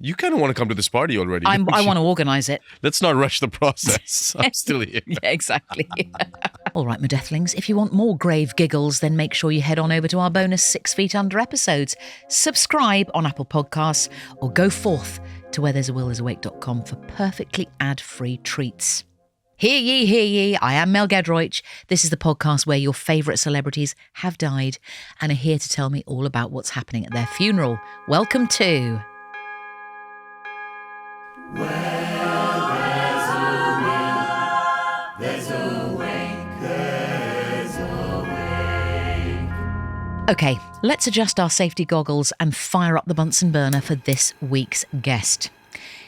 You kind of want to come to this party already. I want to organise it. Let's not rush the process. I'm still here. Yeah, exactly. All right, my deathlings, if you want more grave giggles, then make sure you head on over to our bonus 6 Feet Under episodes. Subscribe on Apple Podcasts or go forth to wherethere'sawillthere'sawake.com for perfectly ad-free treats. Hear ye, hear ye. I am Mel Gedroich. This is the podcast where your favourite celebrities have died and are here to tell me all about what's happening at their funeral. Welcome to... Where there's a will, there's a wake, there's a wake. OK, let's adjust our safety goggles and fire up the Bunsen burner for this week's guest.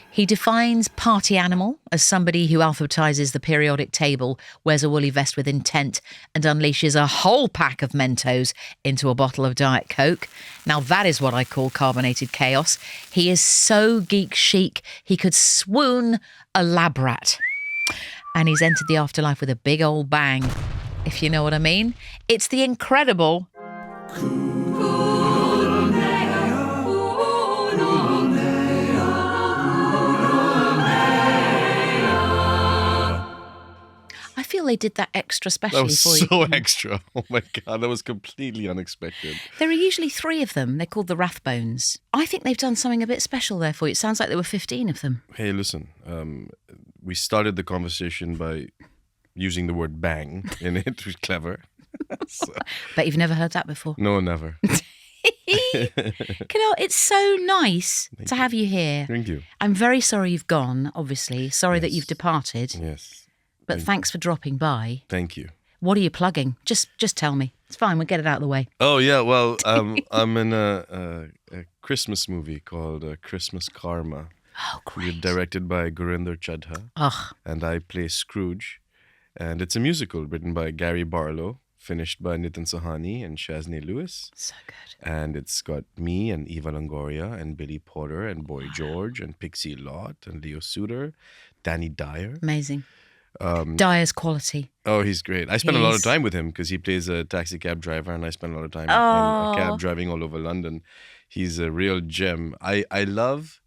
He defines party animal as somebody who alphabetises the periodic table, wears a woolly vest with intent and unleashes a whole pack of Mentos into a bottle of Diet Coke. Now that is what I call carbonated chaos. He is so geek chic, he could swoon a lab rat. And he's entered the afterlife with a big old bang, if you know what I mean. It's the incredible... I feel they did that extra specially That was for you. so extra. Oh my God, that was completely unexpected. There are usually 3 of them. They're called the Rathbones. I think they've done something a bit special there for you. It sounds like there were 15 of them. Hey, listen, we started the conversation by using the word bang in it, which was clever. So, Bet you've never heard that before. no, never. Kunal, it's so nice to have you here. Thank you. I'm very sorry you've gone, obviously. Sorry that you've departed. Yes. But thanks for dropping by. Thank you. What are you plugging? Just tell me. It's fine. We'll get it out of the way. Oh, yeah, well, I'm in a Christmas movie called Christmas Karma. Oh, great. Directed by Gurinder Chadha. Ugh. And I play Scrooge. And it's a musical written by Gary Barlow, finished by Nitin Sahani and Shaznay Lewis. So good. And it's got me and Eva Longoria and Billy Porter and Boy George and Pixie Lott and Leo Suter, Danny Dyer. Amazing. Dyer's quality. Oh, he's great. I spend a lot of time with him because he plays a taxi cab driver and I spend a lot of time in a cab driving all over London. He's a real gem. I love...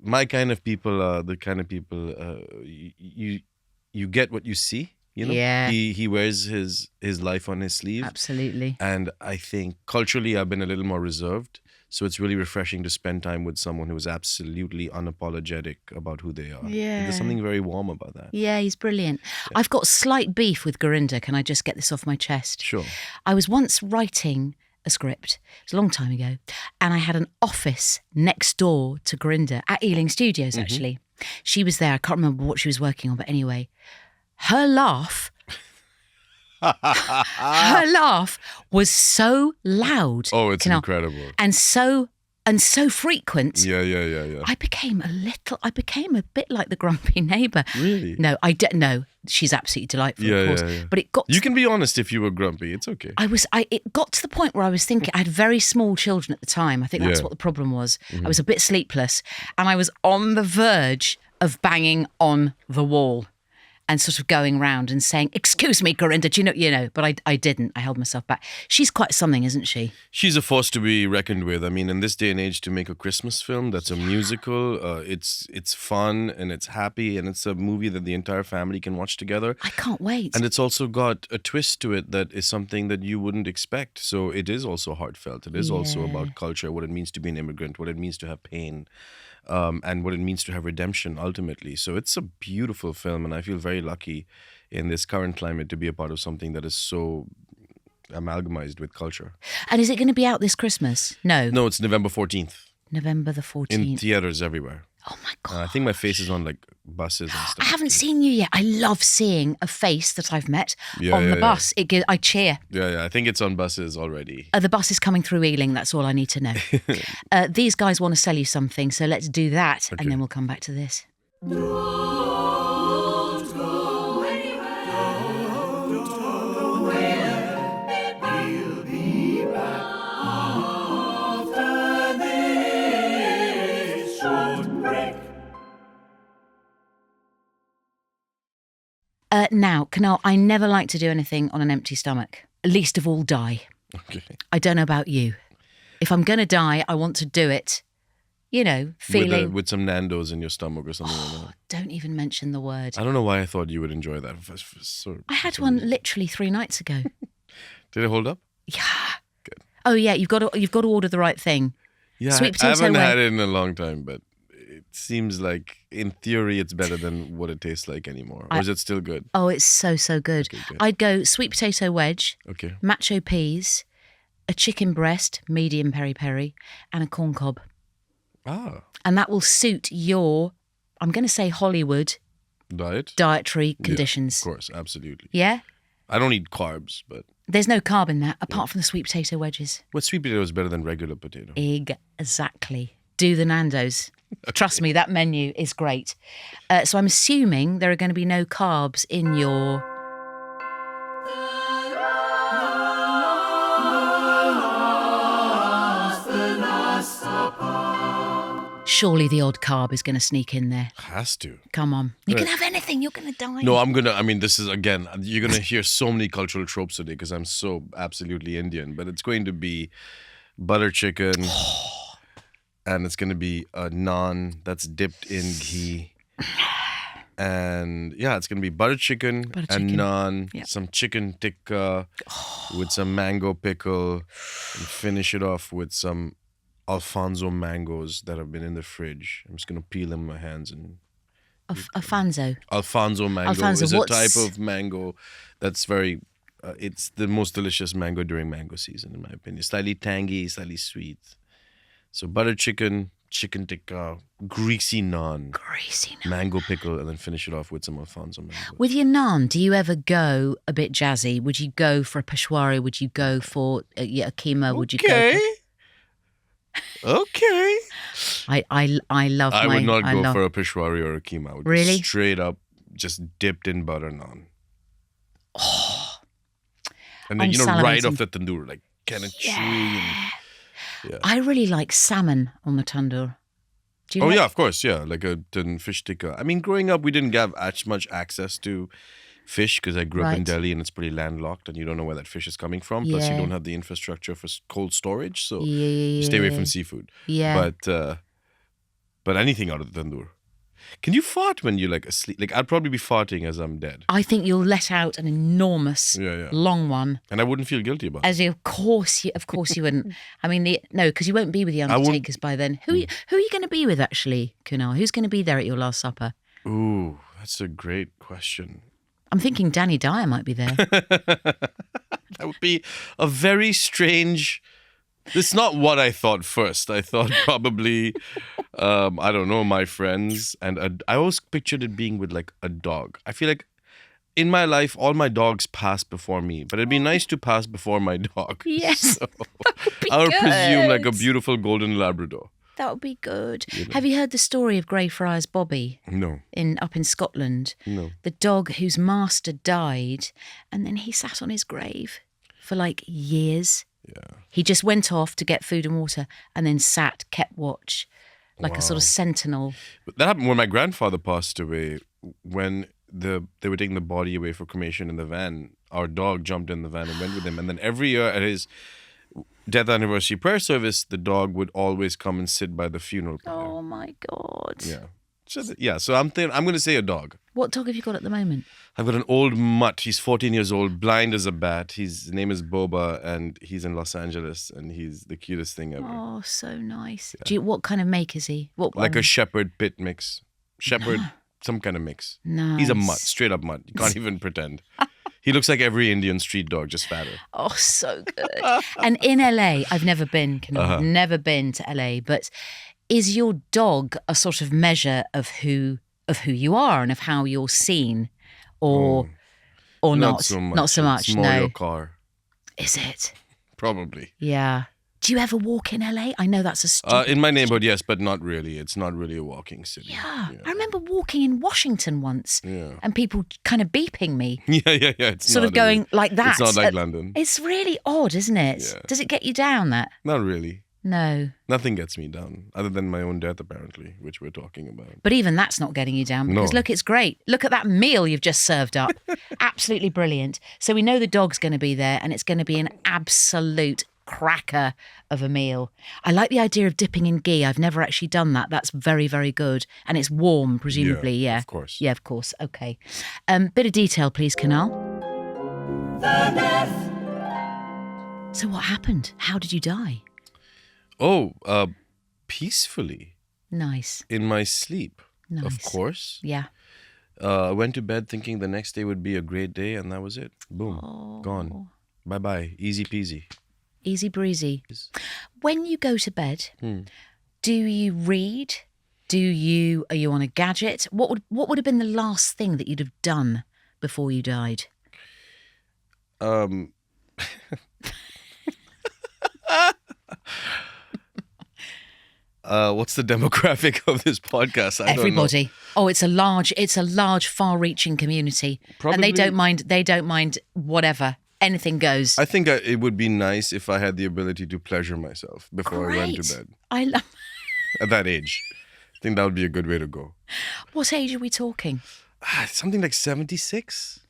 My kind of people are the kind of people you get what you see. You know? Yeah. He wears his life on his sleeve. Absolutely. And I think culturally I've been a little more reserved. So it's really refreshing to spend time with someone who is absolutely unapologetic about who they are. Yeah. And there's something very warm about that. Yeah, he's brilliant. I've got slight beef with Gurinder. Can I just get this off my chest? Sure. I was once writing a script. It was a long time ago. And I had an office next door to Gurinder at Ealing Studios, actually. She was there. I can't remember what she was working on, but anyway, her laugh was so loud. Oh, it's incredible. And so frequent. Yeah. I became a bit like the grumpy neighbour. Really? No, no. She's absolutely delightful, of course. Yeah. But it got You can be honest if you were grumpy. It's okay. It got to the point where I was thinking, I had very small children at the time. I think that's what the problem was. I was a bit sleepless and I was on the verge of banging on the wall and sort of going round and saying, "Excuse me, Gurinder, do you know?" But I didn't. I held myself back. She's quite something, isn't she? She's a force to be reckoned with. I mean, in this day and age, to make a Christmas film that's a musical, it's fun and it's happy and it's a movie that the entire family can watch together. I can't wait. And it's also got a twist to it that is something that you wouldn't expect. So it is also heartfelt. It is also about culture, what it means to be an immigrant, what it means to have pain. And what it means to have redemption ultimately. So it's a beautiful film and I feel very lucky in this current climate to be a part of something that is so amalgamized with culture. And is it going to be out this Christmas? No, it's November 14th. November the 14th. In theaters everywhere. Oh my God. I think my face is on like buses and stuff. I haven't seen you yet. I love seeing a face that I've met on the bus. I cheer. Yeah. I think it's on buses already. The bus is coming through Ealing. That's all I need to know. These guys want to sell you something, so let's do that, and then we'll come back to this. Now, Kunal, I never like to do anything on an empty stomach, least of all die. Okay. I don't know about you. If I'm going to die, I want to do it you know, feeling. with some Nando's in your stomach or something like that. Don't even mention the word. I don't know why I thought you would enjoy that. I had one literally 3 nights ago. Did it hold up? Yeah. Good. Oh yeah, you've got to order the right thing. Yeah, Sweet I potato haven't wedge. had it in a long time, but it seems like in theory it's better than what it tastes like anymore. Or is it still good? Oh, it's so good. Okay, good. I'd go sweet potato wedge, Okay. macho peas, a chicken breast, medium peri-peri, and a corn cob. Ah, And that will suit your, I'm going to say Hollywood diet? dietary Yeah, conditions. of course, absolutely. Yeah? I don't eat carbs, but There's no carb in that apart from the sweet potato wedges. sweet potato is better than regular potato. Exactly. Do the Nando's. Trust me, that menu is great. So I'm assuming there are going to be no carbs in your... Surely the odd carb is going to sneak in there. Has to. Come on. You Right. can have anything. You're going to die. No, this is, again, you're going to hear so many cultural tropes today because I'm so absolutely Indian, but it's going to be butter chicken and it's going to be a naan that's dipped in ghee. And yeah, it's going to be butter chicken and naan, Yep. some chicken tikka with some mango pickle, and finish it off with some Alfonso mangoes that have been in the fridge. I'm just going to peel them in my hands and... Alfonso. Alfonso mango Alfonso, is a what's- type of mango that's very... it's the most delicious mango during mango season, in my opinion. Slightly tangy, slightly sweet. So butter chicken, chicken tikka, greasy naan, mango pickle, and then finish it off with some Alfonso mango. With your naan, do you ever go a bit jazzy? Would you go for a peshwari? Would you go for a keema? Would you go for... Okay. I love I my... would not go for a peshwari or a keema. I would Really? go straight up, just dipped in butter naan. And then, I'm right salivating. off the tandoor, like kind of chewy. And, yeah. I really like salmon on the tandoor. Do you Oh like- yeah, of course, yeah, like a fish tikka. I mean, growing up, we didn't have as much access to fish because I grew up in Right. Delhi and it's pretty landlocked, and you don't know where that fish is coming from. Plus, you Yeah. don't have the infrastructure for cold storage, so Yeah, you stay away from seafood. Yeah. But anything out of the tandoor. Can you fart when you're like asleep? Like I'd probably be farting as I'm dead, I think you'll let out an enormous, Yeah. long one. and I wouldn't feel guilty about it. As you, of course you wouldn't. I mean, because you won't be with the wouldn't- undertakers by then. Who are you going to be with actually, Kunal? Who's going to be there at your last supper? Ooh, that's a great question. I'm thinking Danny Dyer might be there. That would be a very strange. It's not what I thought first. I thought probably, I don't know, my friends. And I always pictured it being with like a dog. I feel like in my life, all my dogs pass before me. But it'd be nice to pass before my dog. Yes, So, be I would presume like a good. beautiful golden Labrador. That would be good. Have you heard the story of Greyfriars Bobby No, up in Scotland? no. The dog whose master died, and then he sat on his grave for like years. Yeah. He just went off to get food and water and then sat, kept watch, like a sort of sentinel. But that happened when my grandfather passed away. When they were taking the body away for cremation in the van, our dog jumped in the van and went with him. And then every year at his death anniversary prayer service, the dog would always come and sit by the funeral pyre. Oh my God. Yeah. So I'm going to say a dog. What dog have you got at the moment? I've got an old mutt. He's 14 years old, blind as a bat. His name is Boba, and he's in Los Angeles, and he's the cutest thing ever. Oh, so nice. What kind of make is he? What Like a one? shepherd pit mix. Shepherd, some kind of mix. Nice. He's a mutt, straight up mutt. You can't even pretend. He looks like every Indian street dog, just fatter. Oh, so good. And in LA, I've never been, Kunal, never been to LA, but is your dog a sort of measure of who you are and of how you're seen? Or not? Not so much. Not so much, It's more no. your car, Is it? probably. Yeah. Do you ever walk in LA? I know that's a stupid... In my neighborhood, yes, but not really. It's not really a walking city. Yeah. I remember walking in Washington once Yeah. and people kind of beeping me, Yeah. It's sort not, of going is it? like that. It's not like London. It's really odd, isn't it? Yeah. Does it get you down, that? Not really. No. Nothing gets me down, other than my own death, apparently, which we're talking about. But even that's not getting you down because No. look, it's great. Look at that meal you've just served up. Absolutely brilliant. So we know the dog's going to be there and it's going to be an absolute cracker of a meal. I like the idea of dipping in ghee. I've never actually done that. That's very, very good. And it's warm, presumably. Yeah. Of course. Yeah, of course. Okay. Bit of detail, please, Kunal. The myth. So what happened? How did you die? Oh, peacefully. Nice. In my sleep. Nice. Of course. Yeah. I went to bed thinking the next day would be a great day, and that was it. Boom. Gone. Bye-bye. Easy peasy. Easy breezy. When you go to bed, do you read? Are you on a gadget? What would have been the last thing that you'd have done before you died? What's the demographic of this podcast? I Everybody. Oh, it's a large, far-reaching community, and they don't mind. They don't mind whatever. Anything goes. I think it would be nice if I had the ability to pleasure myself before I went to bed. I love. At that age, I think that would be a good way to go. What age are we talking? Something like 76.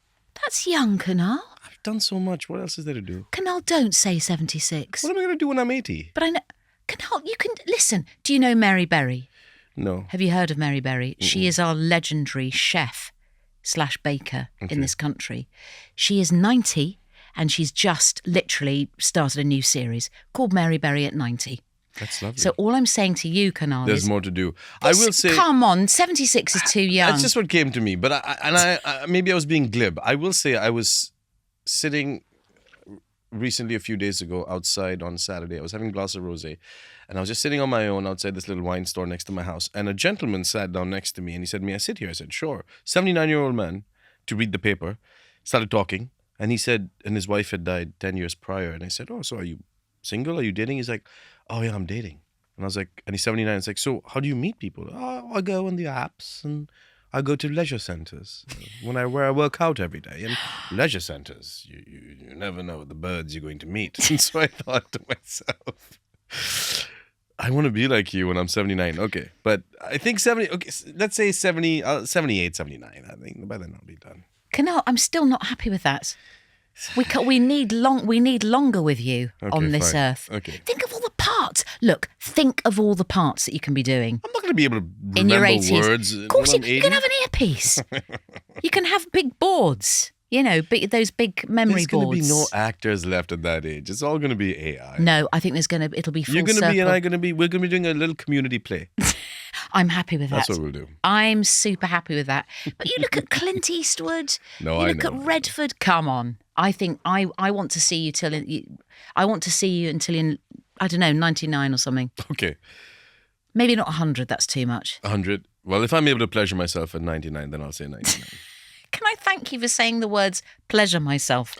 That's young, Kunal. I've done so much. What else is there to do? Kunal, don't say 76. What am I going to do when I'm 80? But I know. Kunal, you can listen. Do you know Mary Berry? No. Have you heard of Mary Berry? She is our legendary chef/baker in this country. She is 90 and she's just literally started a new series called Mary Berry at 90. That's lovely. So all I'm saying to you, Kunal, There's is... more to do. I will say... Come on, 76 is too young. That's just what came to me. But I maybe I was being glib. I will say I was sitting recently a few days ago outside on Saturday. I was having a glass of rosé and I was just sitting on my own outside this little wine store next to my house, and a gentleman sat down next to me and he said, "May I sit here?" I said, "Sure." 79-year-old man, to read the paper, started talking, and he said, and his wife had died 10 years prior, and I said, "Oh, so are you single? Are you dating?" He's like, "Oh yeah, I'm dating." And I was like, and he's 79. It's like, "So how do you meet people?" "Oh, I go on the apps and I go to leisure centers where I work out every day. And leisure centers, you never know the birds you're going to meet." And so I thought to myself, I want to be like you when I'm 79. Okay, but I think 70. Okay, let's say 70, 78, 79. I think by then I'll be done. Kunal, I'm still not happy with that. We need longer with you on this earth. Okay. Think of all the parts. Look, think of all the parts that you can be doing. I'm not going to be able to In your remember 80s. words. Of course, when I'm you 80. can have an earpiece. You can have big boards. You know, those big memory There's going to boards. be no actors left at that age. It's all going to be AI. No, I think it'll be full You're going to circle. be, and I'm going to be. We're going to be doing a little community play. I'm happy with that. That's what we'll do. I'm super happy with that. But you look at Clint Eastwood. No, you I look know. at Redford. Come on. I think I want to see you I want to see you until you're, I don't know, 99 or something. Okay. Maybe not 100. That's too much. 100. Well, if I'm able to pleasure myself at 99, then I'll say 99. Can I thank you for saying the words "pleasure myself"?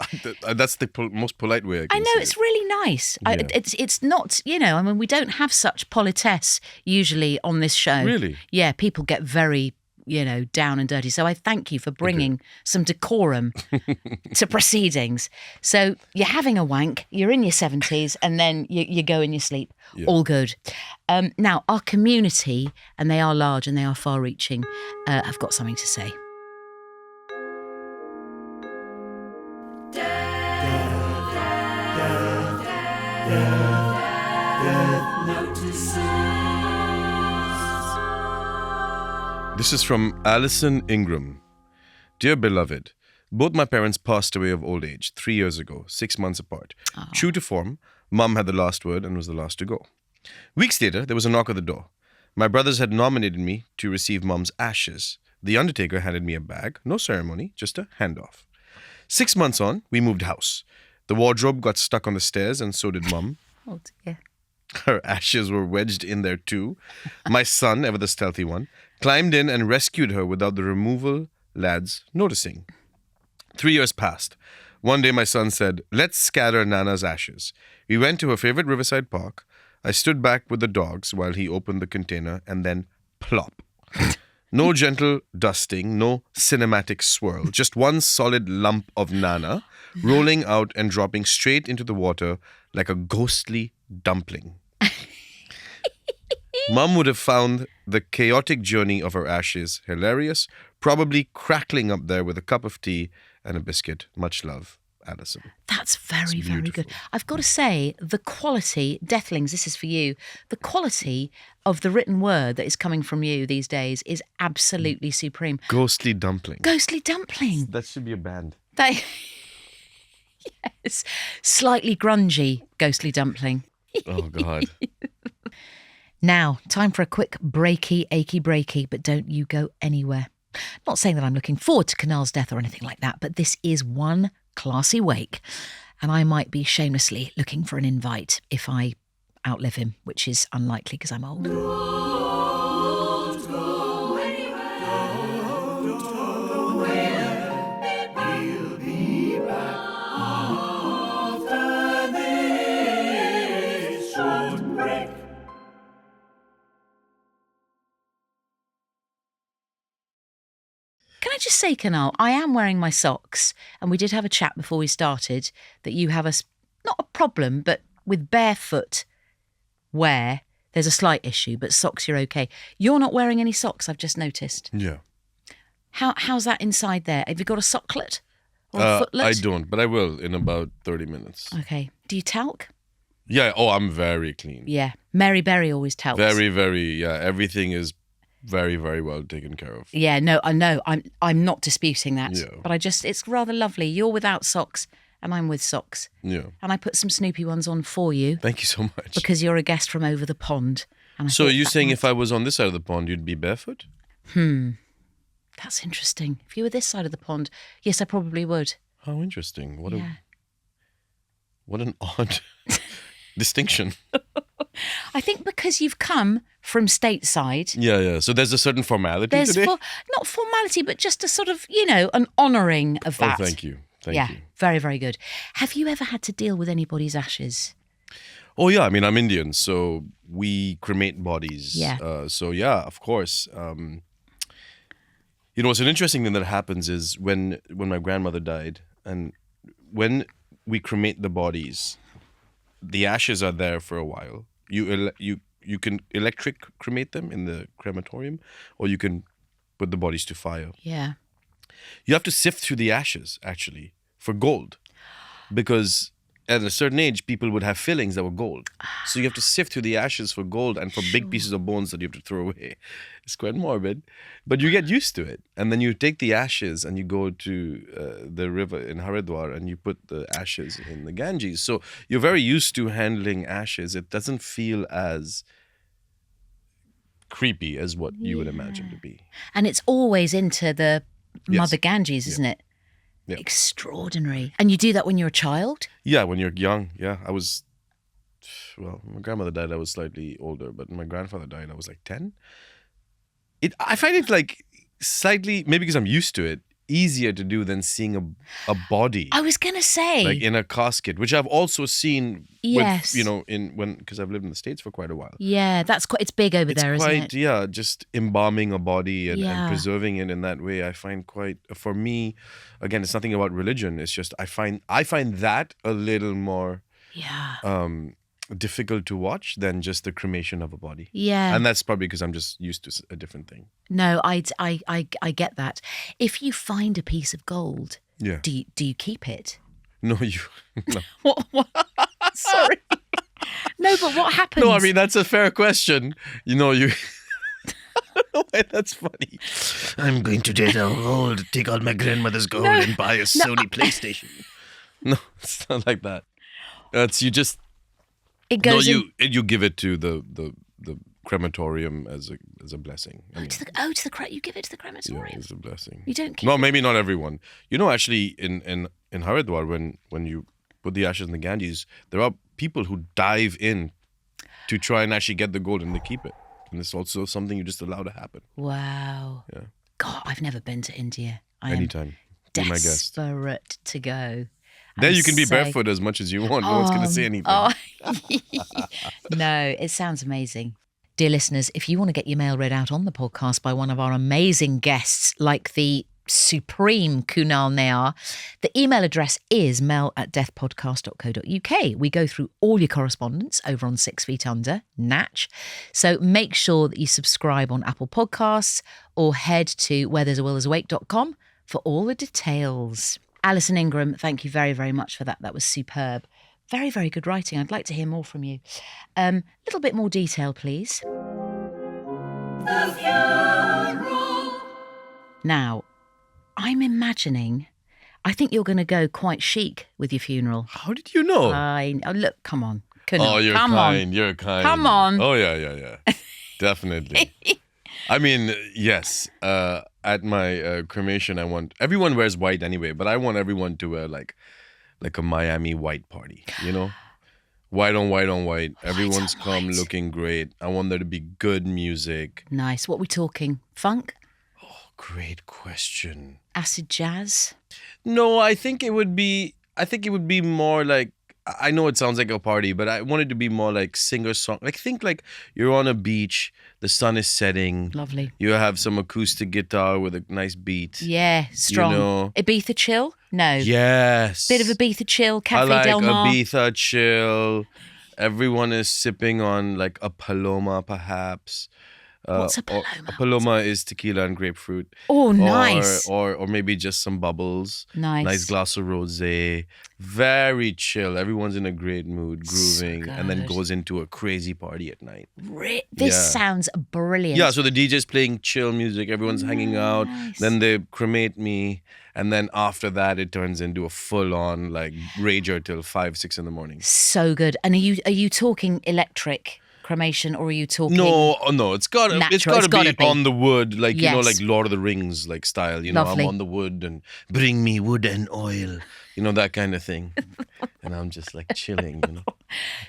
That's the most polite way I can I know say it's it. really nice. Yeah. It's not, I mean, we don't have such politesse usually on this show. Really? Yeah, people get very, down and dirty. So I thank you for bringing some decorum to proceedings. So you're having a wank, you're in your 70s, and then you go in your sleep. Yeah. All good. Now, our community, and they are large and they are far-reaching, have got something to say. This is from Alison Ingram. Dear beloved, both my parents passed away of old age 3 years ago, 6 months apart. True to form, Mum had the last word and was the last to go. Weeks later, there was a knock at the door. My brothers had nominated me to receive Mum's ashes. The undertaker handed me a bag, no ceremony, just a handoff. 6 months on, we moved house. The wardrobe got stuck on the stairs, and so did Mum. Oh dear. Her ashes were wedged in there too. My son, ever the stealthy one, climbed in and rescued her without the removal lads noticing. 3 years passed. One day my son said, "Let's scatter Nana's ashes." We went to her favorite riverside park. I stood back with the dogs while he opened the container, and then plop. No gentle dusting, no cinematic swirl, just one solid lump of Nana rolling out and dropping straight into the water like a ghostly dumpling. Mum would have found the chaotic journey of her ashes hilarious, probably crackling up there with a cup of tea and a biscuit. Much love, Addison. That's very, very good. beautiful. I've got to say, the quality, Deathlings, this is for you, the quality of the written word that is coming from you these days is absolutely supreme. Ghostly Dumpling. Ghostly Dumpling. That should be a band. That, yes. Slightly grungy Ghostly Dumpling. Oh, God. Now, time for a quick breaky, achy breaky, but don't you go anywhere. Not saying that I'm looking forward to Kunal's death or anything like that, but this is one classy wake, and I might be shamelessly looking for an invite if I outlive him, which is unlikely because I'm old. Can I just say, Kunal, I am wearing my socks, and we did have a chat before we started that you have not a problem, but with barefoot wear, there's a slight issue, but socks you're okay. You're not wearing any socks, I've just noticed. Yeah. How's that inside there? Have you got a socklet or a footlet? I don't, but I will in about 30 minutes. Okay. Do you talc? Yeah. Oh, I'm very clean. Yeah. Mary Berry always talcs. Very, very, yeah. Everything is very, very well taken care of. Yeah, no, I know. I'm not disputing that. Yeah. But it's rather lovely. You're without socks and I'm with socks. Yeah. And I put some Snoopy ones on for you Thank you so much. because you're a guest from over the pond. And I So thought are you that saying might- if I was on this side of the pond, you'd be barefoot? That's interesting. If you were this side of the pond, yes, I probably would. How interesting. What Yeah. an odd distinction. I think because you've come from stateside, Yeah, yeah. So there's a certain formality there's today? not formality, but just a sort of, an honouring of that. Oh, thank you. Thank yeah, you. very, very good. Have you ever had to deal with anybody's ashes? Oh, yeah. I mean, I'm Indian, so we cremate bodies. Yeah. So, yeah, of course. It's an interesting thing that happens is when my grandmother died, and when we cremate the bodies, the ashes are there for a while. You can electric cremate them in the crematorium, or you can put the bodies to fire. Yeah. You have to sift through the ashes, actually, for gold. Because at a certain age, people would have fillings that were gold. So you have to sift through the ashes for gold and for big pieces of bones that you have to throw away. It's quite morbid. But you get used to it. And then you take the ashes and you go to the river in Haridwar and you put the ashes in the Ganges. So you're very used to handling ashes. It doesn't feel as creepy as what you would imagine to be. And it's always into the Yes. Mother Ganges, isn't it? Yeah. Extraordinary. And you do that when you're a child? Yeah, when you're young. Yeah, my grandmother died, I was slightly older, but my grandfather died, I was like 10. I find it like slightly, maybe because I'm used to it, easier to do than seeing a body I was going to say. like in a casket, which I've also seen Yes. with, because I've lived in the States for quite a while. Yeah, it's big over It's there, quite, isn't it? yeah, just embalming a body and Yeah. preserving it in that way. I find quite, for me, again, it's nothing about religion. It's just I find that a little more Yeah. difficult to watch than just the cremation of a body. Yeah. And that's probably because I'm just used to a different thing. No, I get that. If you find a piece of gold, Yeah. do you keep it? No, no. What? Sorry. No, but what happens? No, I mean, that's a fair question. You. That's funny. I'm going to take all my grandmother's gold and buy a Sony PlayStation. No, it's not like that. It's you just it goes in. you give it to the crematorium as a blessing. I mean, You give it to the yeah, crematorium. it's a blessing. You don't keep No, maybe not everyone. Actually, in Haridwar, when you put the ashes in the Ganges, there are people who dive in to try and actually get the gold and they keep it. And it's also something you just allow to happen. Wow. Yeah. God, I've never been to India. I Anytime. Be am my guest. desperate to go. There and you can be say- barefoot as much as you want. No one's going to say anything. Oh, no, it sounds amazing. Dear listeners, if you want to get your mail read out on the podcast by one of our amazing guests, like the supreme Kunal Nayyar, the email address is mel@deathpodcast.co.uk. We go through all your correspondence over on 6 Feet Under, Natch. So make sure that you subscribe on Apple Podcasts or head to wherethere'sawillthere'sawake.com for all the details. Alison Ingram, thank you very, very much for that. That was superb. Very, very good writing. I'd like to hear more from you. Little bit more detail, please. The funeral. Now, I'm imagining, I think you're going to go quite chic with your funeral. How did you know? Look, come on. Kunal, Oh, you're come kind. on. You're kind. Come on. Oh, yeah. Definitely. I mean, yes. At my cremation, everyone wears white anyway, but I want everyone to wear like a Miami white party, you know? White on white on white. Everyone's come looking great. I want there to be good music. Nice. What we talking? Funk? Great question. Acid jazz? No, I think it would be more like, I know it sounds like a party, but I want it to be more like singer-song. Like, think like you're on a beach, the sun is setting. Lovely. You have some acoustic guitar with a nice beat. Yeah, strong. You know? Ibiza chill? No. Yes. Bit of Ibiza chill, Cafe I like Del Mar. Ibiza chill. Everyone is sipping on like a Paloma, perhaps. What's a or- Paloma? A Paloma is tequila and grapefruit. Oh, nice. Or maybe just some bubbles. Nice. Nice glass of rosé. Very chill. Everyone's in a great mood, grooving, and then good. goes into a crazy party at night. This Yeah. sounds brilliant. Yeah, so the DJ's playing chill music, everyone's hanging out, Nice. then they cremate me, and then after that it turns into a full-on like rager till 5-6 in the morning. So good. And are you talking electric cremation, or are you talking? No, it's gotta Natural, it's gotta be be. on the wood, like you know, Yes. like Lord of the Rings like style. You know, Lovely. I'm on the wood and bring me wood and oil. You know, that kind of thing. And I'm just like chilling, you know.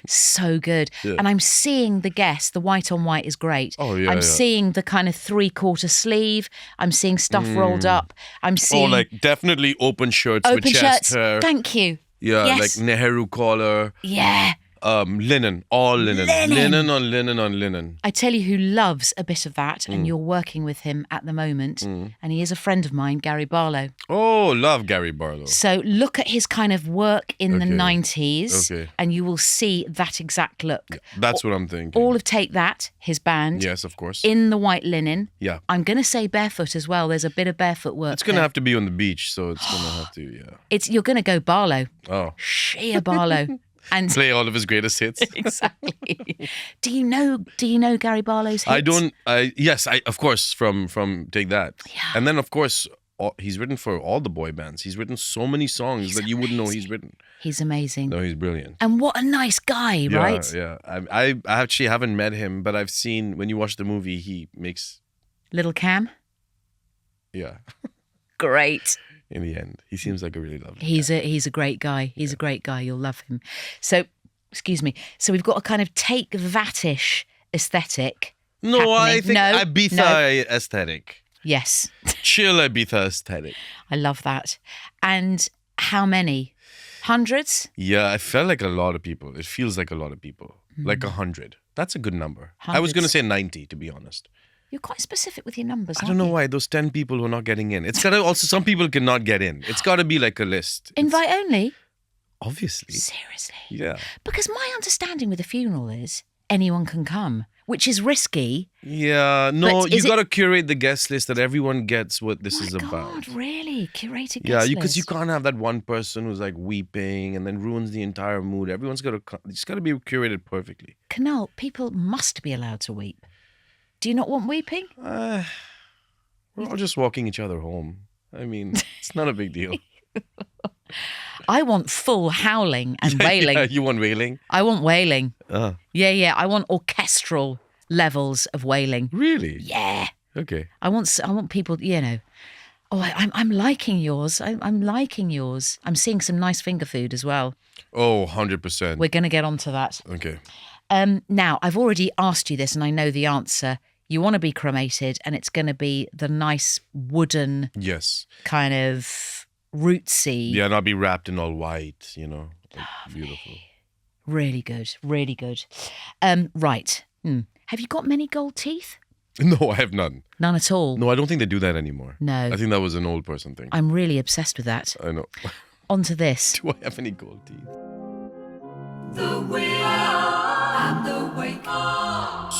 So good. Yeah. And I'm seeing the guest, the white on white is great. Oh, yeah, I'm yeah. seeing the kind of 3/4 sleeve. I'm seeing stuff rolled up. I'm Oh, seeing like definitely open shirts with open chest shirts. hair. Thank you. Yeah, Yes. like Nehru collar. Yeah. Linen, all linen. Linen. Linen on linen. I tell you who loves a bit of that, and you're working with him at the moment, and he is a friend of mine, Gary Barlow. Oh, love Gary Barlow. So look at his kind of work in the Okay. 90s, Okay. and you will see that exact look. That's what I'm thinking. All of Take That, his band, Yes, of course. in the white linen. Yeah. I'm going to say barefoot as well. There's a bit of barefoot work. It's going to there. have to be on the beach, so it's going to have to, yeah. You're going to go Barlow, Oh, sheer Barlow, and play all of his greatest hits. exactly. Do you know Gary Barlow's hits? Yes, of course, from Take That. Yeah. And then, of course, he's written for all the boy bands. He's written so many songs that you wouldn't know he's written. He's amazing. No, he's brilliant. And what a nice guy, right? Yeah. I actually haven't met him, but I've seen, when you watch the movie, he makes, Little Cam, yeah, great. in the end. He seems like a really lovely He's a great guy. He's a great guy. You'll love him. So, excuse me. So we've got a kind of Take That-ish aesthetic. No, I happening. think No, Ibiza aesthetic. Yes, Chill Ibiza aesthetic. I love that. And how many? Hundreds? Yeah, I felt like a lot of people. It feels like a lot of people. Like 100. That's a good number. I was going to Hundreds. say 90, to be honest. You're quite specific with your numbers, I aren't don't know you? why those 10 people who are not getting in. It's got to also, some people cannot get in. It's got to be like a list. Invite only? Obviously. Seriously? Yeah. Because my understanding with a funeral is anyone can come, which is risky. Yeah. No, But you is it- got to curate the guest list that everyone gets what this is My about. God, really? Curated Yeah, guest because you list. can't have that one person who's like weeping and then ruins the entire mood. Everyone's got to, it's got to be curated perfectly. Kunal, people must be allowed to weep. Do you not want weeping? We're all just walking each other home. I mean, it's not a big deal. I want full howling and wailing. Yeah, you want wailing? I want wailing. Ah, Yeah. I want orchestral levels of wailing. really? Yeah. Okay. I want people, you know. Oh, I'm liking yours. I'm liking yours. I'm seeing some nice finger food as well. Oh, 100%. We're going to get onto that. Okay. Now, I've already asked you this and I know the answer. You want to be cremated and it's going to be the nice wooden Yes. kind of rootsy. Yeah, and I'll be wrapped in all white, you know. Like, beautiful. Really good. Really good. Right. Have you got many gold teeth? No, I have none. None at all. No, I don't think they do that anymore. No. I think that was an old person thing. I'm really obsessed with that. I know. On to this. Do I have any gold teeth? The will and the wake.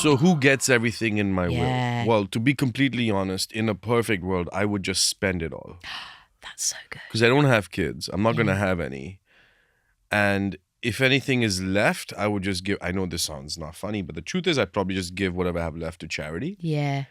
So who gets everything in my Yeah. will? Well, to be completely honest, in a perfect world, I would just spend it all. That's so good. because I don't have kids. I'm not going to have any. And if anything is left, I would just give. I know this sounds not funny, but the truth is, I'd probably just give whatever I have left to charity. Yeah.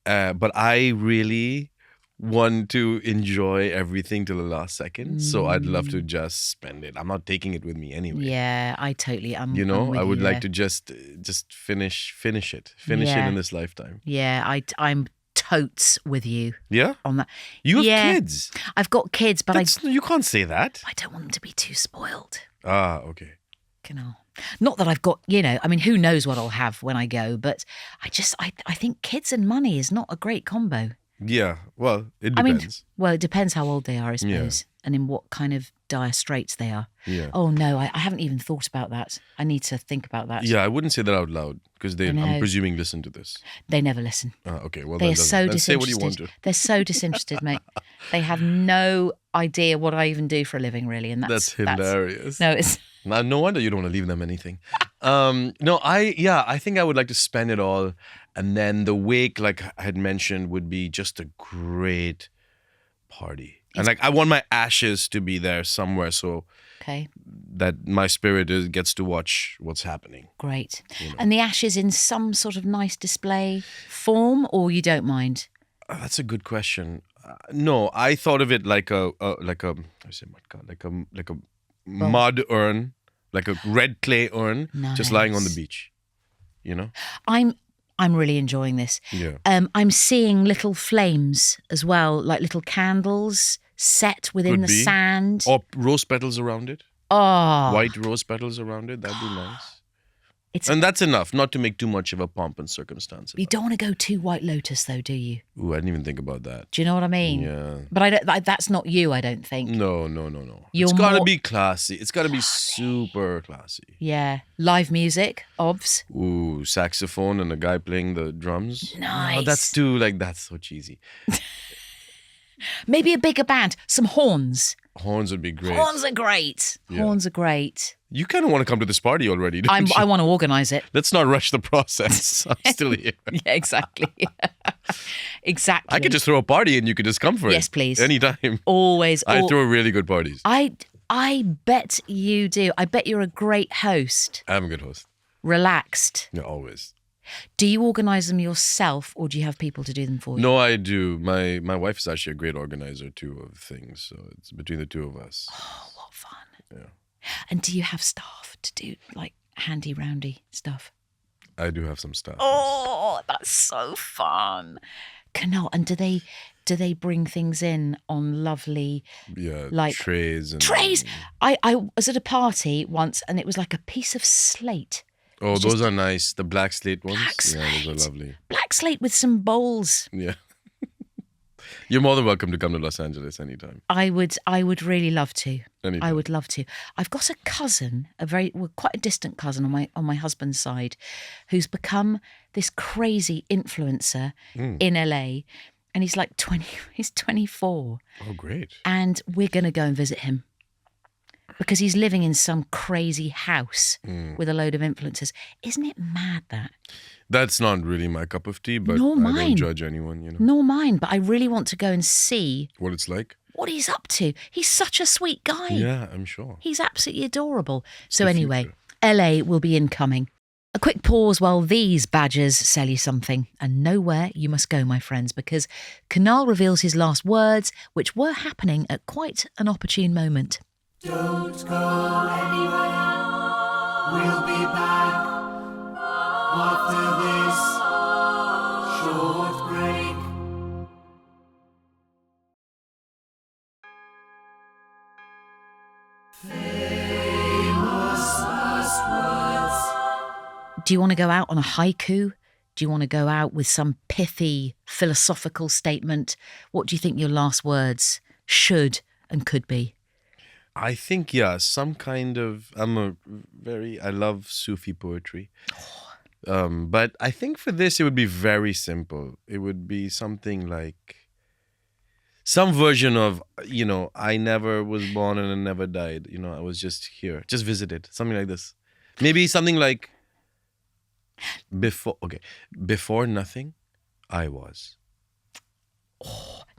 But I really want to enjoy everything till the last second. So I'd love to just spend it. I'm not taking it with me anyway. Yeah, I totally. I'm with I would you like there. to just finish it in this lifetime. Yeah, I'm totes with you Yeah, on that. you have Yeah. kids. I've got kids, but You can't say that. I don't want them to be too spoiled. Ah, okay. Canal. Not that I've got, I mean, who knows what I'll have when I go, but I think kids and money is not a great combo. Yeah. Well, it I mean, depends. well, it depends how old they are, I Yeah. suppose, and in what kind of dire straits they are. Yeah. Oh no, I haven't even thought about that. I need to think about that. Yeah, I wouldn't say that out loud because I know. I'm presuming listen to this. They never listen. Okay. Well, They are then so then say what you want disinterested. to. They're so disinterested, mate. They have no idea what I even do for a living, really, and That's hilarious. No, it's No wonder you don't want to leave them anything. No, I think I would like to spend it all, and then the wake, like I had mentioned, would be just a great party. And like I want my ashes to be there somewhere, so okay. that my spirit gets to watch what's happening. Great. And the ashes in some sort of nice display form, or you don't mind? That's a good question. No, I thought of it like a mud urn, like a red clay urn, just lying on the Nice. beach. You know? I'm really enjoying this. Yeah. I'm seeing little flames as well, like little candles set within Could the be. sand. Or rose petals around it. Oh, White rose petals around it. That'd be nice. it's And that's enough, not to make too much of a pomp and circumstance. you don't want to go too White Lotus, though, do you? Ooh, I didn't even think about that. Do you know what I mean? Yeah. But that's not you, I don't think. No. You're It's got to more- be classy. It's got to be super classy. Yeah, live music, obvs. Ooh, saxophone and a guy playing the drums. Nice. No, that's so cheesy. Maybe a bigger band, some horns. Horns would be great. Horns are great. Yeah. Horns are great. You kind of want to come to this party already, don't you? I want to organise it. Let's not rush the process. I'm still here. Yeah, exactly. Exactly. I could just throw a party and you could just come for it. Yes, please. Anytime. always. I throw really good parties. I bet you do. I bet you're a great host. I'm a good host. Relaxed. Yeah, always. Do you organise them yourself, or do you have people to do them for you? No, I do. My wife is actually a great organizer too of things, so it's between the two of us. Oh, what fun! Yeah. And do you have staff to do like handy roundy stuff? I do have some stuff. Oh, that's so fun! Kunal, and do they bring things in on lovely Yeah, like trays and trays? I was at a party once, and it was like a piece of slate. Oh, It's those just are nice. The black slate ones. black Yeah, those slate. are lovely. Black slate with some bowls. Yeah. You're more than welcome to come to Los Angeles anytime. I would really love to. Anytime. I would love to. I've got a cousin, quite a distant cousin on my husband's side, who's become this crazy influencer in LA, and he's like 20. He's 24, Oh, great. and we're going to go and visit him because he's living in some crazy house with a load of influencers. Isn't it mad that? That's not really my cup of tea, but Nor I mine. don't judge anyone, you know. Nor mine, but I really want to go and see What it's like. what he's up to. He's such a sweet guy. Yeah, I'm sure. He's absolutely adorable. So the anyway, future. LA will be incoming. A quick pause while these badgers sell you something. And nowhere you must go, my friends, because Kunal reveals his last words, which were happening at quite an opportune moment. Don't go anywhere. We'll be back after this short break. Famous last words. Do you want to go out on a haiku? Do you want to go out with some pithy philosophical statement? What do you think your last words should and could be? I think, yeah, some kind of. I love Sufi poetry. But I think for this, it would be very simple. It would be something like some version of, I never was born and I never died. I was just here, just visited. Something like this. Maybe something like before nothing, I was.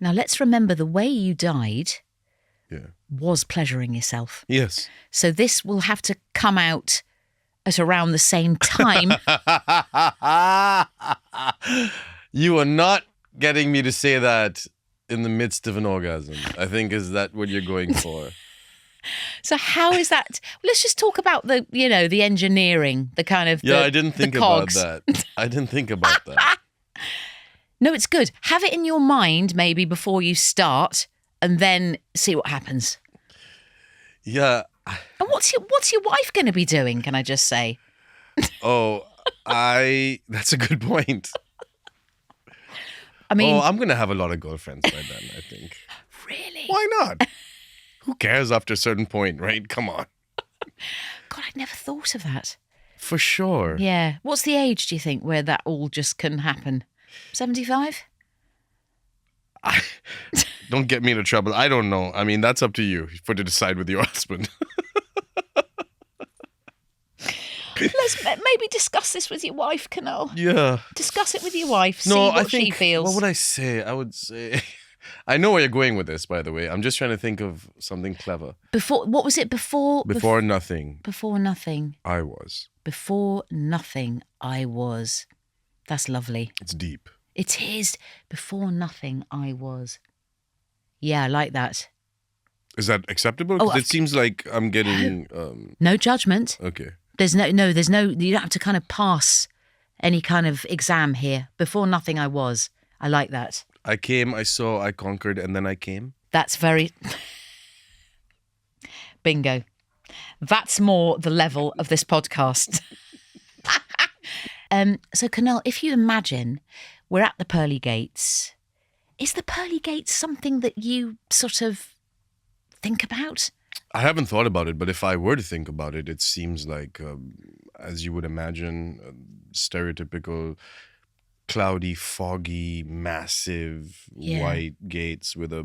Now let's remember the way you died Yeah. was pleasuring yourself. Yes. So this will have to come out at around the same time. You are not getting me to say that in the midst of an orgasm. I think is that what you're going for? So how is that? Let's just talk about the, the engineering, the kind of Yeah, the, I didn't the think about cogs. that. I didn't think about that. No, it's good. Have it in your mind maybe before you start, and then see what happens. Yeah. And what's your wife going to be doing? Can I just say? Oh, that's a good point. I mean, I'm gonna have a lot of girlfriends by then, I think. really? Why not? Who cares after a certain point, right? Come on. God, I'd never thought of that. For sure. Yeah. What's the age, do you think, where that all just can happen? 75? Don't get me into trouble. I don't know. I mean, that's up to you to decide with your husband. Let's maybe discuss this with your wife, Kunal. Yeah. Discuss it with your wife. No, see what I think, she feels. what would I say? I would say... I know where you're going with this, by the way. I'm just trying to think of something clever. What was it before? Before nothing, Before nothing. I was. Before nothing, I was. That's lovely. It's deep. It is. Before nothing, I was. Yeah, I like that. Is that acceptable? Oh, 'Cause it seems like I'm getting... No judgment. Okay. There's no, you don't have to kind of pass any kind of exam here. Before nothing, I was. I like that. I came, I saw, I conquered, and then I came. That's very... Bingo. That's more the level of this podcast. So, Kunal, if you imagine we're at the Pearly Gates, is the Pearly Gates something that you sort of think about? I haven't thought about it, but if I were to think about it, it seems like, as you would imagine, stereotypical... cloudy, foggy, massive, white gates with a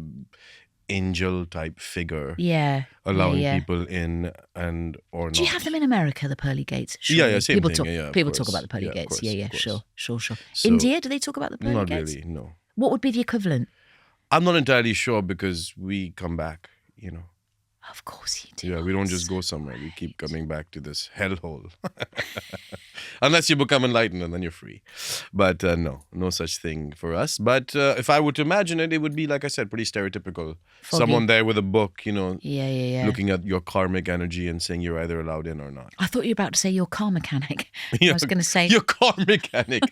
angel type figure. Yeah. Allowing yeah. people in and or not. Do you have them in America, the Pearly Gates? Yeah, same people thing. Talk, of people talk course. about the Pearly Gates. Of course, Yeah, of course. sure. So, India, do they talk about the Pearly not Gates? really, no. What would be the equivalent? I'm not entirely sure because we come back, Of course you do. Yeah, we don't just go somewhere. We keep coming back to this hellhole. Unless you become enlightened and then you're free. But no such thing for us. But if I were to imagine it, it would be, like I said, pretty stereotypical. Foggy. Someone there with a book, Yeah. looking at your karmic energy and saying you're either allowed in or not. I thought you were about to say your car mechanic. Yeah, I was going to say... Your car mechanic.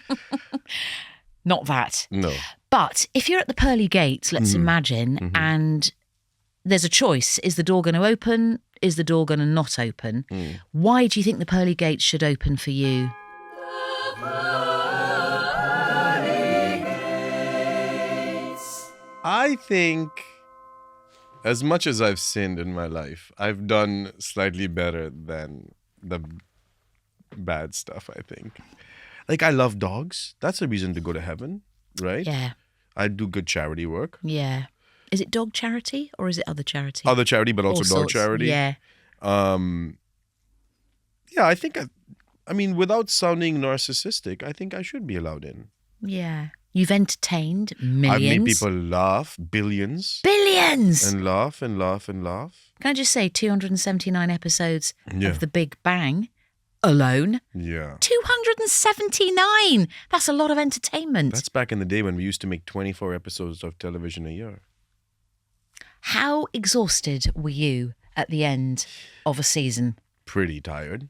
Not that. No. But if you're at the Pearly Gates, let's imagine, and there's a choice. Is the door going to open? Is the door going to not open? Why do you think the Pearly Gates should open for you? I think, as much as I've sinned in my life, I've done slightly better than the bad stuff, I think. Like, I love dogs. That's a reason to go to heaven, right? Yeah. I do good charity work. Yeah. Is it dog charity or is it other charity? Other charity, but also All dog sorts. charity. Yeah. Yeah, I think, I mean, without sounding narcissistic, I think I should be allowed in. Yeah. You've entertained millions. I've made people laugh, billions. Billions! And laugh and laugh and laugh. Can I just say 279 episodes Yeah. of The Big Bang alone? Yeah. 279! That's a lot of entertainment. That's back in the day when we used to make 24 episodes of television a year. How exhausted were you at the end of a season? Pretty tired.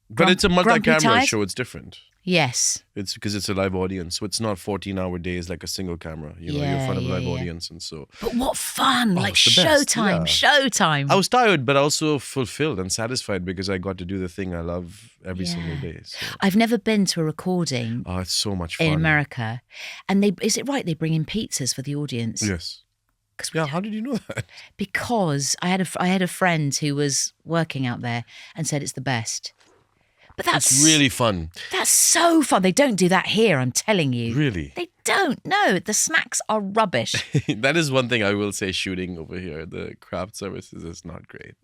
But it's a multi-camera tired? show. It's different. Yes. It's because it's a live audience. So it's not 14-hour days like a single camera. You're in front of a live audience. And so But what fun! Like it's the best, showtime, showtime. I was tired, but also fulfilled and satisfied because I got to do the thing I love every single day. So. I've never been to a recording Oh, it's so much fun. in America. And is it right they bring in pizzas for the audience? Yes. Yeah, how did you know that? Because I had a friend who was working out there and said it's the best. But It's really fun. That's so fun. They don't do that here, I'm telling you. Really? They don't. No, the snacks are rubbish. That is one thing I will say shooting over here. The craft services is not great.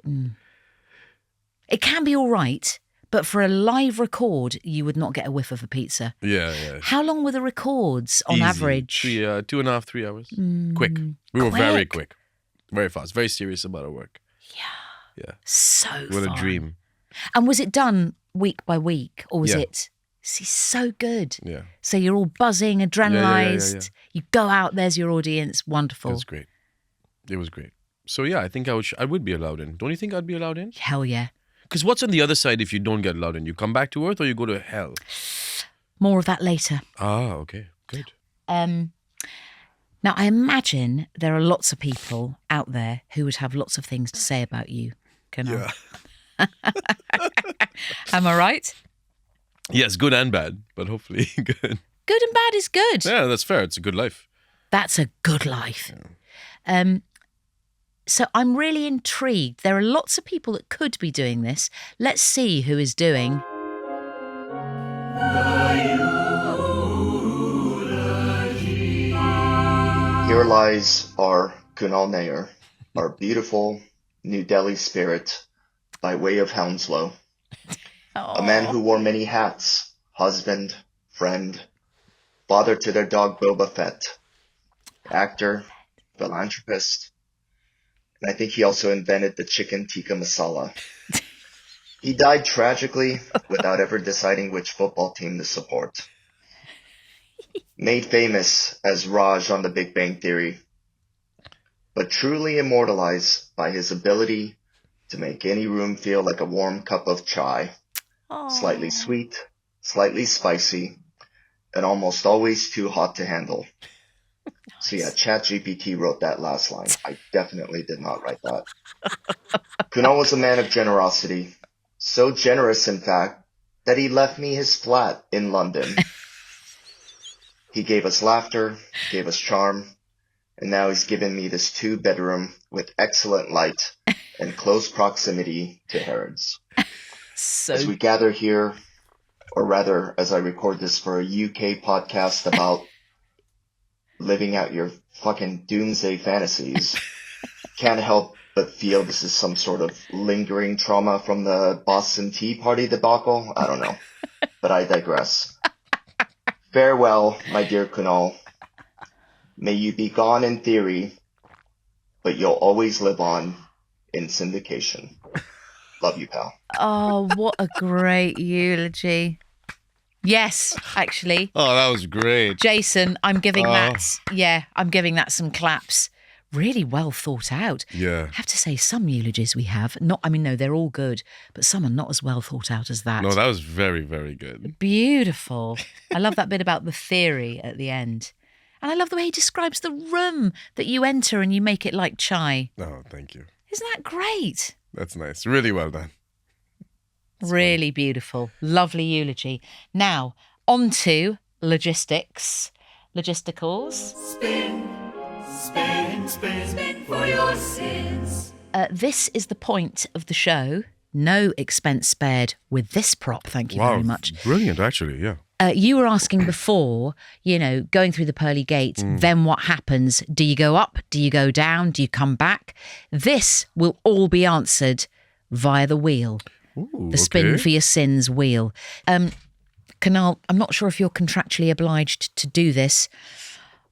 It can be all right, but for a live record, you would not get a whiff of a pizza. Yeah. How long were the records on Easy. average? 2.5, 3 hours. Quick. We were very quick. Very fast. Very serious about our work. Yeah. So What a fun. dream. And was it done week by week, or was Yeah. it? See, so good. Yeah. So you're all buzzing, adrenalized. yeah. You go out, there's your audience. Wonderful. It was great. It was great. So yeah, I think I would be allowed in. Don't you think I'd be allowed in? Hell yeah. Because what's on the other side if you don't get allowed in? You come back to Earth or you go to hell? More of that later. Ah, okay. Good. Now, I imagine there are lots of people out there who would have lots of things to say about you, Kunal. Yeah. Am I right? Yes, good and bad, but hopefully good. Good and bad is good. Yeah, that's fair. It's a good life. That's a good life. So I'm really intrigued. There are lots of people that could be doing this. Let's see who is doing. Here lies our Kunal Nayyar, our beautiful New Delhi spirit by way of Hounslow. A man who wore many hats, husband, friend, father to their dog Boba Fett, actor, philanthropist, and I think he also invented the chicken tikka masala. He died tragically without ever deciding which football team to support. Made famous as Raj on The Big Bang Theory, but truly immortalized by his ability to make any room feel like a warm cup of chai. Slightly sweet, slightly spicy, and almost always too hot to handle. So yeah, ChatGPT wrote that last line. I definitely did not write that. Kunal was a man of generosity. So generous, in fact, that he left me his flat in London. He gave us laughter, gave us charm, and now he's given me this 2-bedroom with excellent light and close proximity to Harrods. As we gather here, or rather, as I record this for a UK podcast about living out your fucking doomsday fantasies, can't help but feel this is some sort of lingering trauma from the Boston Tea Party debacle. I don't know, but I digress. Farewell, my dear Kunal. May you be gone in theory, but you'll always live on in syndication. Love you, pal. Oh, what a great eulogy. Yes, actually. Oh, that was great. Jason, I'm giving I'm giving that some claps. Really well thought out. Yeah. I have to say, some eulogies we have, they're all good, but some are not as well thought out as that. No, that was very, very good. Beautiful. I love that bit about the theory at the end. And I love the way he describes the room that you enter and you make it like chai. Oh, thank you. Isn't that great? That's nice. Really well done. Really beautiful. Lovely eulogy. Now, on to logisticals. Spin, spin, spin, spin for your sins. This is the point of the show. No expense spared with this prop. Thank you very much. Brilliant, actually, yeah. You were asking before, going through the pearly gates, then what happens? Do you go up? Do you go down? Do you come back? This will all be answered via the wheel. Ooh, the spin okay. for your sins wheel. Kunal, I'm not sure if you're contractually obliged to do this.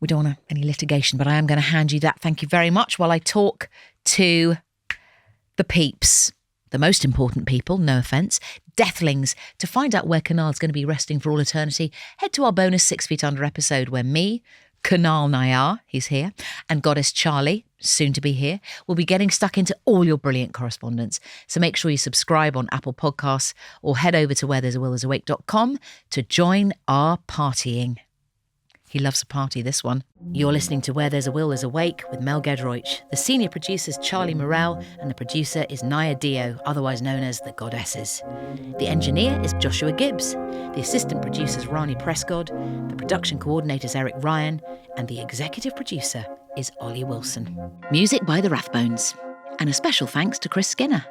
We don't want any litigation, but I am going to hand you that. Thank you very much while I talk to the peeps. The most important people, no offence, deathlings. To find out where Kunal's going to be resting for all eternity, head to our bonus 6 Feet Under episode where me, Kunal Nayyar, he's here, and Goddess Charlie, soon to be here, will be getting stuck into all your brilliant correspondence. So make sure you subscribe on Apple Podcasts or head over to wherethere'sawillthere'sawake.com to join our partying. He loves a party, this one. You're listening to Where There's a Will, There's a Wake with Mel Gedroich. The senior producer is Charlie Morrell and the producer is Naya Dio, otherwise known as the Goddesses. The engineer is Joshua Gibbs. The assistant producer is Rani Prescott. The production coordinator is Eric Ryan. And the executive producer is Ollie Wilson. Music by the Rathbones. And a special thanks to Chris Skinner.